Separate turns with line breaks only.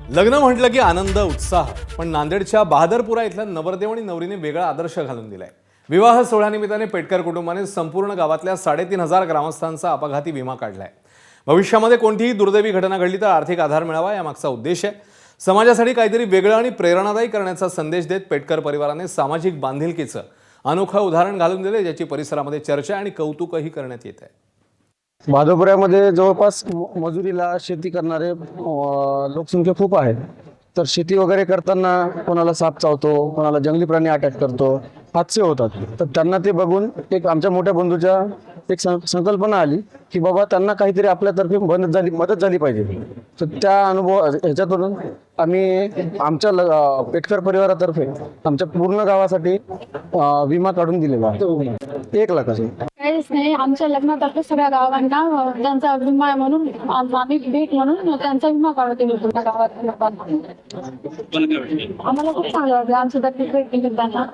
लग्न म्हटलं की आनंद उत्साह, पण नांदेडच्या बहादरपुरा इथल्या नवरदेव आणि नवरीने वेगळा आदर्श घालून दिलाय। विवाह सोहळ्यानिमित्ताने पेटकर कुटुंबाने संपूर्ण गावातल्या 3,500 ग्रामस्थांचा अपघाती विमा काढलाय। भविष्यामध्ये कोणतीही दुर्दैवी घटना घडली तर आर्थिक आधार मिळावा यामागचा उद्देश आहे। समाजासाठी काहीतरी वेगळं आणि प्रेरणादायी करण्याचा संदेश देत पेटकर परिवाराने सामाजिक बांधिलकीचं अनोखं उदाहरण घालून दिले, ज्याची परिसरामध्ये चर्चा आणि कौतुकही करण्यात येत आहे।
बहादुरपुरामध्ये जवळपास मजुरीला शेती करणारे लोकसंख्या खूप आहे। तर शेती वगैरे करताना कोणाला साप चावतो, कोणाला जंगली प्राणी अटॅक करतो, हादसे होतात। तर त्यांना ते बघून एक आमच्या मोठ्या बंधूच्या एक संकल्पना आली की बाबा त्यांना काहीतरी आपल्यातर्फे मदत झाली पाहिजे। तर त्या ह्याच्यातून आम्ही आमच्या पेटकर परिवारातर्फे आमच्या पूर्ण गावासाठी विमा काढून दिलेला आहे 1 लाखाचा।
काहीच नाही, आमच्या लग्नातर्फे सगळ्या गावांना त्यांचा विमा आहे म्हणून आम्ही भेट म्हणून त्यांचा विमा काढून दिला होता गावात लोकांना। आम्हाला खूप चांगलं वाटलं आमच्या तर्फे भेट दिली त्यांना।